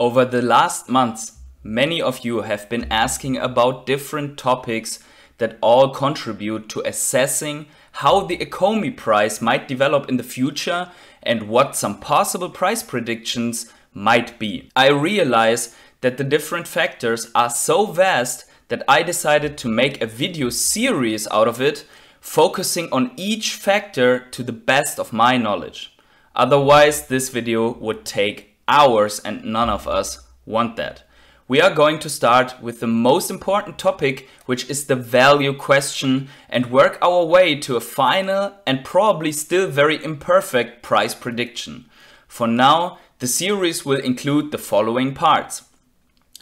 Over the last months, many of you have been asking about different topics that all contribute to assessing how the Ecomi price might develop in the future and what some possible price predictions might be. I realize that the different factors are so vast that I decided to make a video series out of it, focusing on each factor to the best of my knowledge. Otherwise, this video would take hours and none of us want that. We are going to start with the most important topic, which is the value question, and work our way to a final and probably still very imperfect price prediction. For now, the series will include the following parts.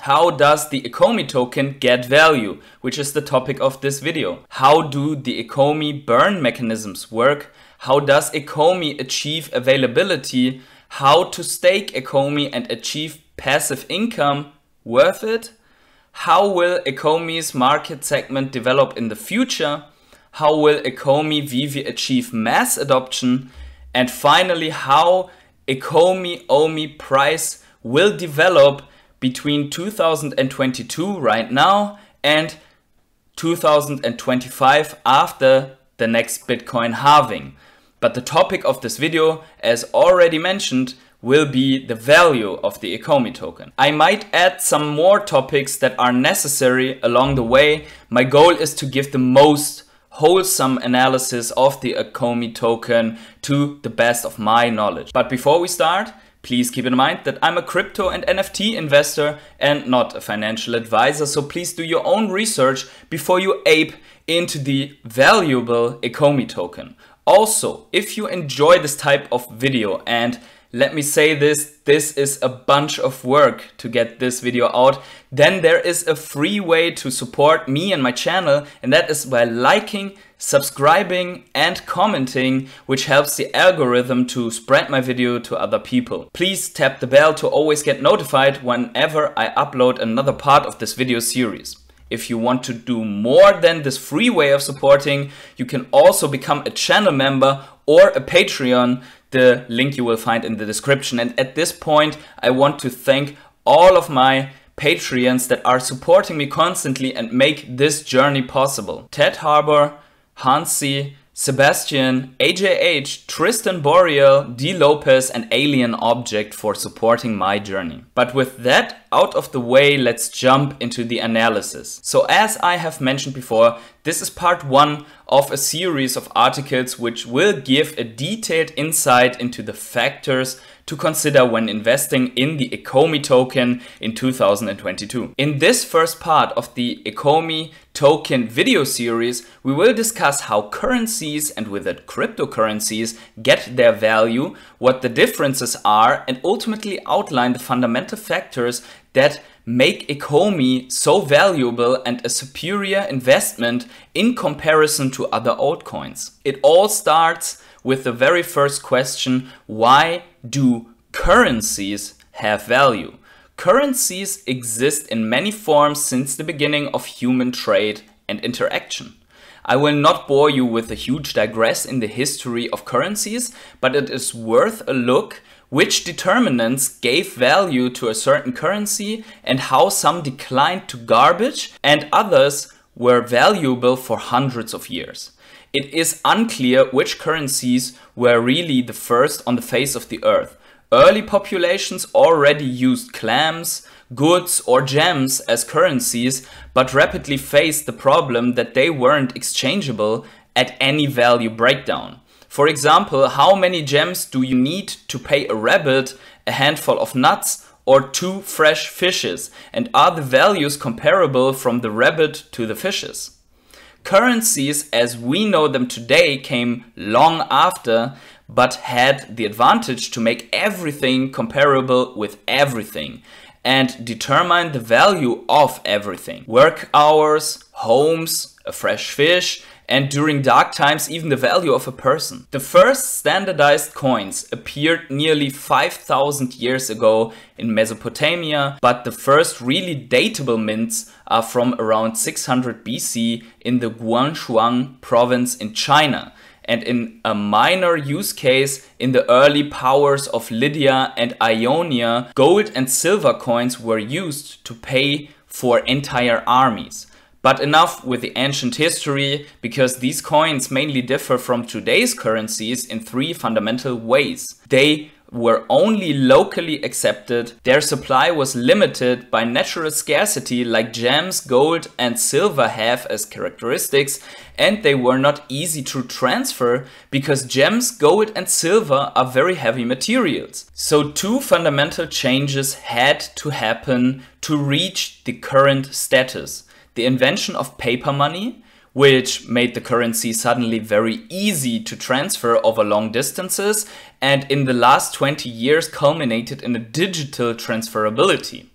How does the Ecomi token get value, which is the topic of this video? How do the Ecomi burn mechanisms work? How does Ecomi achieve availability? How to stake Ecomi and achieve passive income? Worth it? How will Ecomi's market segment develop in the future? How will Ecomi Veve achieve mass adoption? And finally, how Ecomi OMI price will develop between 2022 right now and 2025 after the next Bitcoin halving. But the topic of this video, as already mentioned, will be the value of the Ecomi token. I might add some more topics that are necessary along the way. My goal is to give the most wholesome analysis of the Ecomi token to the best of my knowledge. But before we start, please keep in mind that I'm a crypto and NFT investor and not a financial advisor, so please do your own research before you ape into the valuable Ecomi token. Also, if you enjoy this type of video, and let me say this is a bunch of work to get this video out, then there is a free way to support me and my channel, and that is by liking, subscribing and commenting, which helps the algorithm to spread my video to other people. Please tap the bell to always get notified whenever I upload another part of this video series. If you want to do more than this free way of supporting, you can also become a channel member or a Patreon. The link you will find in the description. And at this point, I want to thank all of my Patreons that are supporting me constantly and make this journey possible. Ted Harbor, Hansi, Sebastian, AJH, Tristan Boreal, D. Lopez and Alien Object for supporting my journey. But with that out of the way, let's jump into the analysis. So as I have mentioned before, this is part one of a series of articles which will give a detailed insight into the factors to consider when investing in the Ecomi token in 2022. In this first part of the Ecomi token video series, we will discuss how currencies and with it cryptocurrencies get their value, what the differences are, and ultimately outline the fundamental factors that make Ecomi so valuable and a superior investment in comparison to other altcoins. It all starts with the very first question: why do currencies have value? Currencies exist in many forms since the beginning of human trade and interaction. I will not bore you with a huge digress in the history of currencies, but it is worth a look which determinants gave value to a certain currency and how some declined to garbage and others were valuable for hundreds of years. It is unclear which currencies were really the first on the face of the earth. Early populations already used clams, goods or gems as currencies, but rapidly faced the problem that they weren't exchangeable at any value breakdown. For example, how many gems do you need to pay a rabbit, a handful of nuts, or 2 fresh fishes? And are the values comparable from the rabbit to the fishes? Currencies as we know them today came long after, but had the advantage to make everything comparable with everything and determine the value of everything. Work hours, homes, a fresh fish, and during dark times even the value of a person. The first standardized coins appeared nearly 5,000 years ago in Mesopotamia, but the first really datable mints are from around 600 BC in the Guangxuan province in China. and in a minor use case in the early powers of Lydia and Ionia, gold and silver coins were used to pay for entire armies. But enough with the ancient history, because these coins mainly differ from today's currencies in three fundamental ways. They were only locally accepted, their supply was limited by natural scarcity like gems, gold and silver have as characteristics, and they were not easy to transfer because gems, gold and silver are very heavy materials. So two fundamental changes had to happen to reach the current status. The invention of paper money, which made the currency suddenly very easy to transfer over long distances, and in the last 20 years culminated in a digital transferability.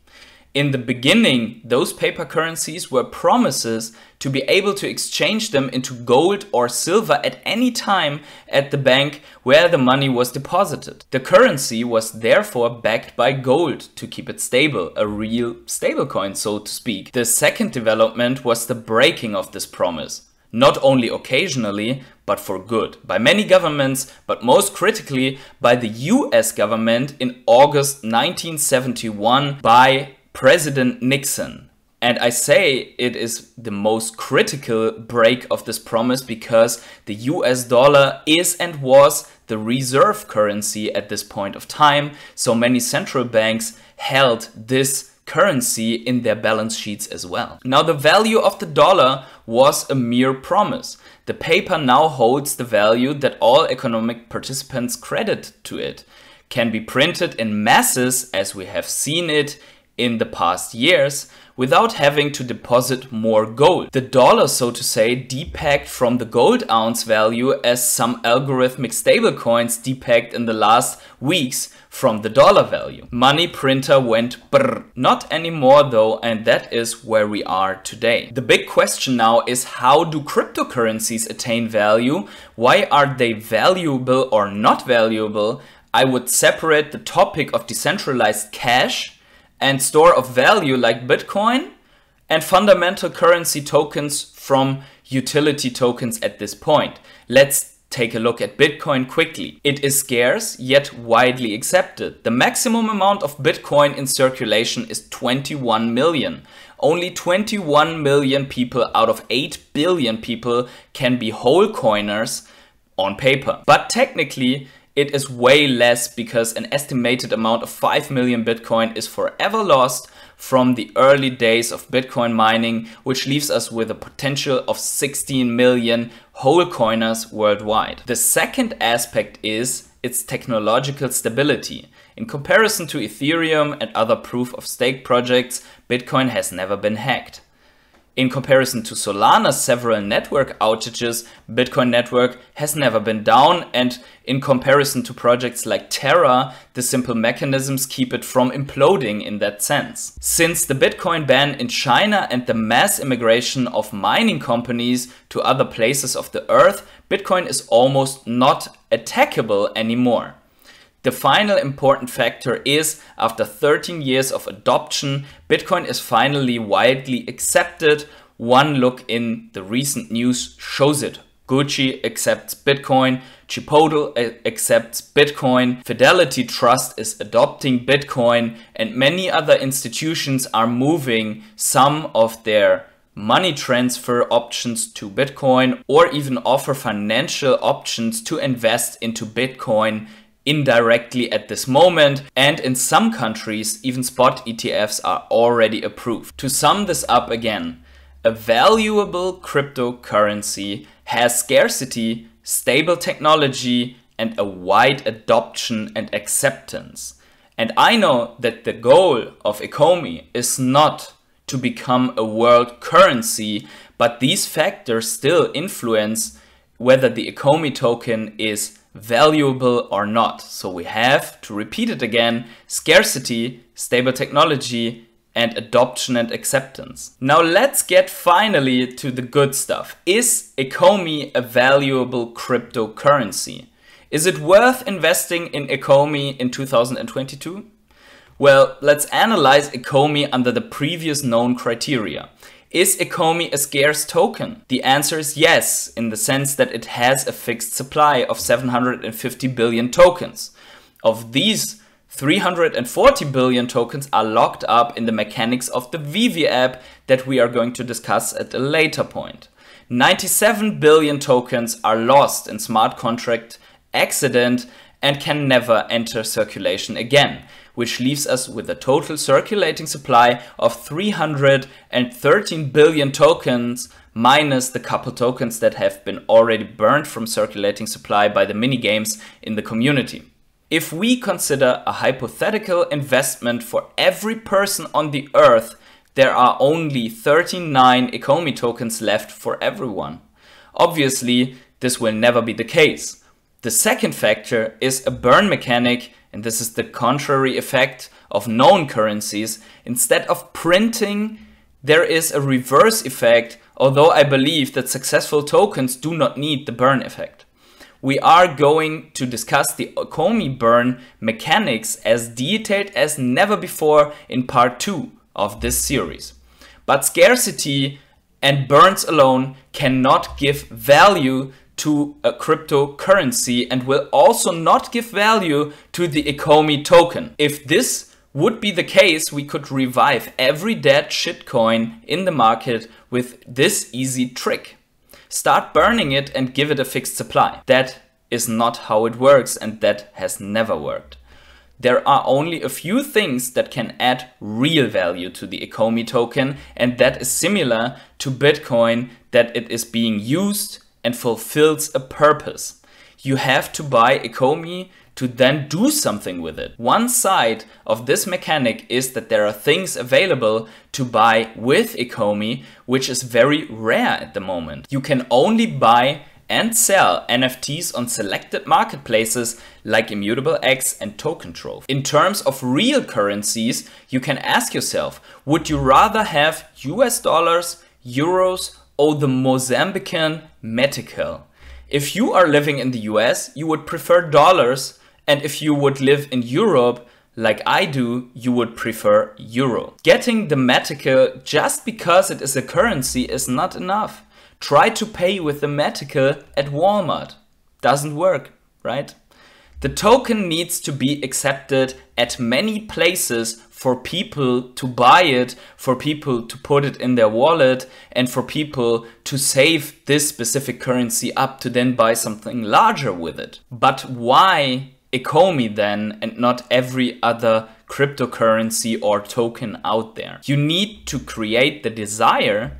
In the beginning, those paper currencies were promises to be able to exchange them into gold or silver at any time at the bank where the money was deposited. The currency was therefore backed by gold to keep it stable, a real stablecoin, so to speak. The second development was the breaking of this promise. Not only occasionally, but for good, by many governments, but most critically by the US government in August 1971 by President Nixon. And I say it is the most critical break of this promise because the US dollar is and was the reserve currency at this point of time, so many central banks held this currency in their balance sheets as well. Now the value of the dollar was a mere promise. The paper now holds the value that all economic participants credit to it, can be printed in masses as we have seen it in the past years without having to deposit more gold. The dollar, so to say, depegged from the gold ounce value as some algorithmic stablecoins depegged in the last weeks from the dollar value. Money printer went brrr. Not anymore though, and that is where we are today. The big question now is, how do cryptocurrencies attain value? Why are they valuable or not valuable? I would separate the topic of decentralized cash and store of value like Bitcoin and fundamental currency tokens from utility tokens at this point. Let's take a look at Bitcoin quickly. It is scarce yet widely accepted. The maximum amount of Bitcoin in circulation is 21 million. Only 21 million people out of 8 billion people can be whole coiners on paper. But technically, it is way less because an estimated amount of 5 million Bitcoin is forever lost from the early days of Bitcoin mining, which leaves us with a potential of 16 million whole coiners worldwide. The second aspect is its technological stability. In comparison to Ethereum and other proof of stake projects, Bitcoin has never been hacked. In comparison to Solana's several network outages, Bitcoin network has never been down, and in comparison to projects like Terra, the simple mechanisms keep it from imploding in that sense. Since the Bitcoin ban in China and the mass immigration of mining companies to other places of the earth, Bitcoin is almost not attackable anymore. The final important factor is, after 13 years of adoption, Bitcoin is finally widely accepted. One look in the recent news shows it. Gucci accepts Bitcoin, Chipotle accepts Bitcoin, Fidelity Trust is adopting Bitcoin, and many other institutions are moving some of their money transfer options to Bitcoin, or even offer financial options to invest into Bitcoin indirectly at this moment, and in some countries even spot ETFs are already approved. To sum this up again, a valuable cryptocurrency has scarcity, stable technology, and a wide adoption and acceptance. And I know that the goal of Ecomi is not to become a world currency, but these factors still influence whether the Ecomi token is valuable or not. So we have to repeat it again: scarcity, stable technology, and adoption and acceptance. Now let's get finally to the good stuff. Is Ecomi a valuable cryptocurrency? Is it worth investing in Ecomi in 2022? Well, let's analyze Ecomi under the previous known criteria. Is Ecomi a scarce token? The answer is yes, in the sense that it has a fixed supply of 750 billion tokens. Of these, 340 billion tokens are locked up in the mechanics of the Veve app that we are going to discuss at a later point. 97 billion tokens are lost in smart contract accident and can never enter circulation again, which leaves us with a total circulating supply of 313 billion tokens minus the couple tokens that have been already burned from circulating supply by the minigames in the community. If we consider a hypothetical investment for every person on the earth, there are only 39 Ecomi tokens left for everyone. Obviously, this will never be the case. The second factor is a burn mechanic, and this is the contrary effect of known currencies. Instead of printing, there is a reverse effect, although I believe that successful tokens do not need the burn effect. We are going to discuss the Ecomi burn mechanics as detailed as never before in part 2 of this series. But scarcity and burns alone cannot give value to a cryptocurrency and will also not give value to the Ecomi token. If this would be the case, we could revive every dead shitcoin in the market with this easy trick. Start burning it and give it a fixed supply. That is not how it works, and that has never worked. There are only a few things that can add real value to the Ecomi token, and that is similar to Bitcoin, that it is being used and fulfills a purpose. You have to buy Ecomi to then do something with it. One side of this mechanic is that there are things available to buy with Ecomi, which is very rare at the moment. You can only buy and sell NFTs on selected marketplaces like Immutable X and Token Trove. In terms of real currencies, you can ask yourself, would you rather have US dollars, euros, or the Mozambican metical? If you are living in the US, you would prefer dollars, and if you would live in Europe, like I do, you would prefer euro. Getting the metical just because it is a currency is not enough. Try to pay with the metical at Walmart. Doesn't work, right? The token needs to be accepted at many places for people to buy it, for people to put it in their wallet, and for people to save this specific currency up to then buy something larger with it. But why Ecomi then and not every other cryptocurrency or token out there? You need to create the desire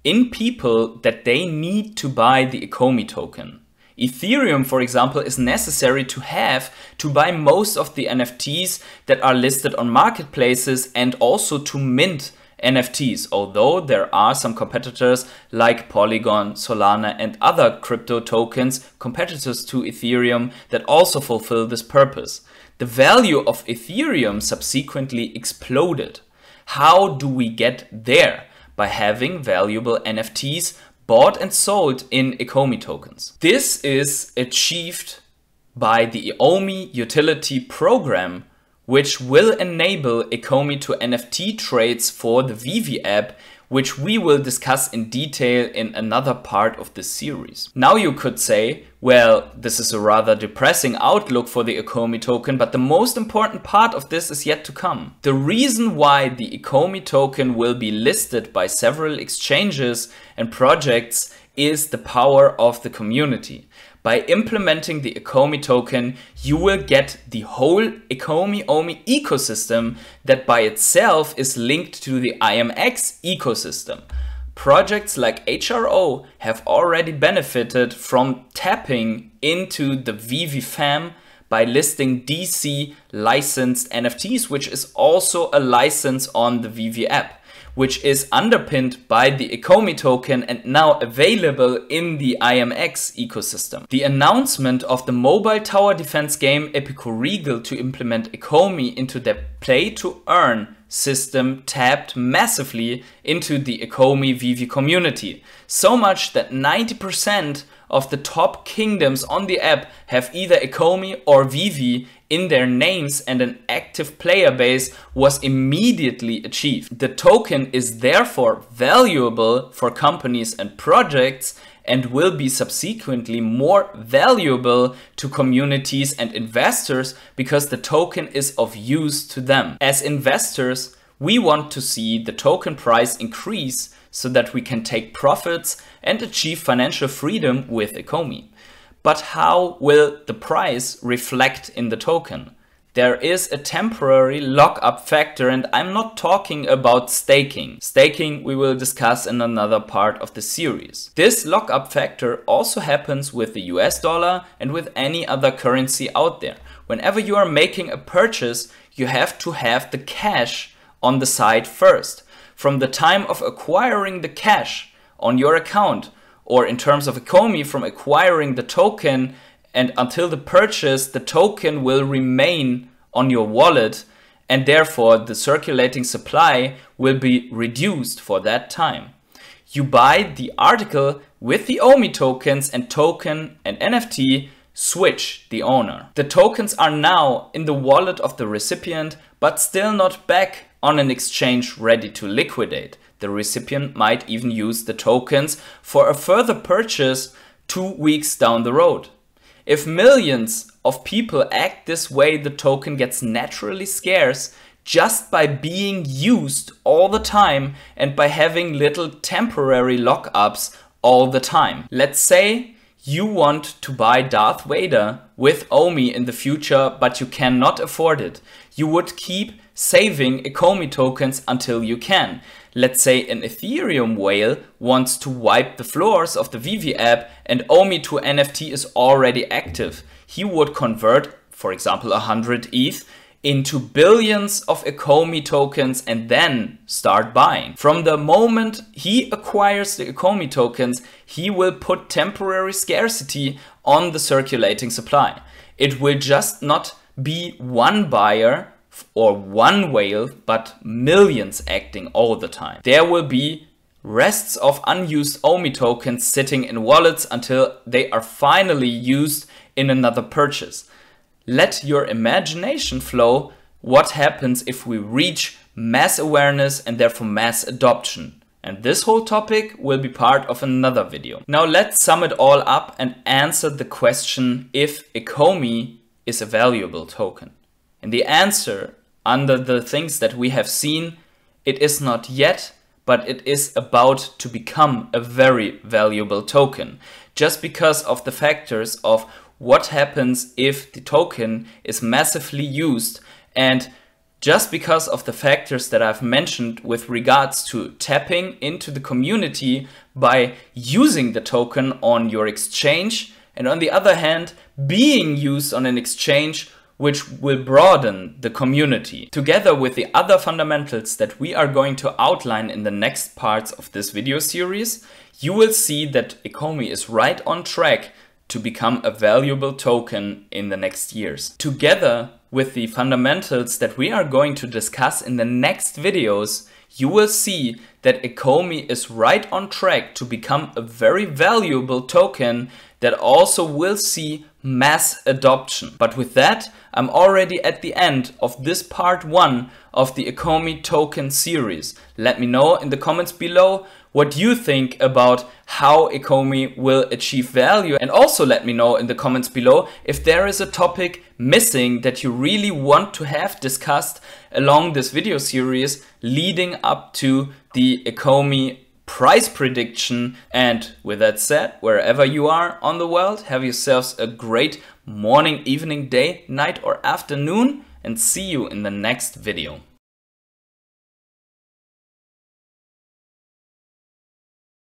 in people that they need to buy the Ecomi token. Ethereum, for example, is necessary to have to buy most of the NFTs that are listed on marketplaces and also to mint NFTs, although there are some competitors like Polygon, Solana and other crypto tokens, competitors to Ethereum, that also fulfill this purpose. The value of Ethereum subsequently exploded. How do we get there? By having valuable NFTs bought and sold in Ecomi tokens. This is achieved by the OMI utility program, which will enable Ecomi to NFT trades for the Veve app, which we will discuss in detail in another part of this series. Now you could say, well, this is a rather depressing outlook for the Ecomi token, but the most important part of this is yet to come. The reason why the Ecomi token will be listed by several exchanges and projects is the power of the community. By implementing the Ecomi token, you will get the whole Ecomi OMI ecosystem that by itself is linked to the IMX ecosystem. Projects like HRO have already benefited from tapping into the Veve fam by listing DC licensed NFTs, which is also a license on the Veve app, which is underpinned by the Ecomi token and now available in the IMX ecosystem. The announcement of the mobile tower defense game Epico to implement Ecomi into their play-to-earn system tapped massively into the Ecomi Veve community, so much that 90% of the top kingdoms on the app have either Ecomi or Veve in their names, and an active player base was immediately achieved. The token is therefore valuable for companies and projects, and will be subsequently more valuable to communities and investors because the token is of use to them. As investors, we want to see the token price increase so that we can take profits and achieve financial freedom with Ecomi. But how will the price reflect in the token? There is a temporary lockup factor, and I'm not talking about staking. Staking we will discuss in another part of the series. This lockup factor also happens with the US dollar and with any other currency out there. Whenever you are making a purchase, you have to have the cash on the side first. From the time of acquiring the cash on your account, or in terms of Ecomi, from acquiring the token and until the purchase, the token will remain on your wallet, and therefore the circulating supply will be reduced for that time. You buy the article with the OMI tokens, and token and NFT switch the owner. The tokens are now in the wallet of the recipient, but still not back on an exchange ready to liquidate. The recipient might even use the tokens for a further purchase 2 weeks down the road. If millions of people act this way, the token gets naturally scarce just by being used all the time and by having little temporary lockups all the time. Let's say you want to buy Darth Vader with OMI in the future, but you cannot afford it. You would keep saving Ecomi tokens until you can. Let's say an Ethereum whale wants to wipe the floors of the Veve app and OMI to NFT is already active. He would convert, for example, 100 ETH into billions of Ecomi tokens and then start buying. From the moment he acquires the Ecomi tokens, he will put temporary scarcity on the circulating supply. It will just not be one buyer or one whale, but millions acting all the time. There will be rests of unused OMI tokens sitting in wallets until they are finally used in another purchase. Let your imagination flow. What happens if we reach mass awareness and therefore mass adoption? And this whole topic will be part of another video. Now let's sum it all up and answer the question if Ecomi is a valuable token. And the answer, under the things that we have seen, it is not yet, but it is about to become a very valuable token. Just because of the factors of what happens if the token is massively used, and just because of the factors that I've mentioned with regards to tapping into the community by using the token on your exchange, and on the other hand, being used on an exchange which will broaden the community. Together with the other fundamentals that we are going to outline in the next parts of this video series, you will see that Ecomi is right on track to become a valuable token in the next years. Together with the fundamentals that we are going to discuss in the next videos, you will see that Ecomi is right on track to become a very valuable token that also will see mass adoption. But with that, I'm already at the end of this part 1 of the Ecomi token series. Let me know in the comments below what you think about how Ecomi will achieve value, and also let me know in the comments below if there is a topic missing that you really want to have discussed along this video series leading up to the Ecomi price prediction. And with that said, wherever you are on the world, have yourselves a great morning, evening, day, night or afternoon, and see you in the next video.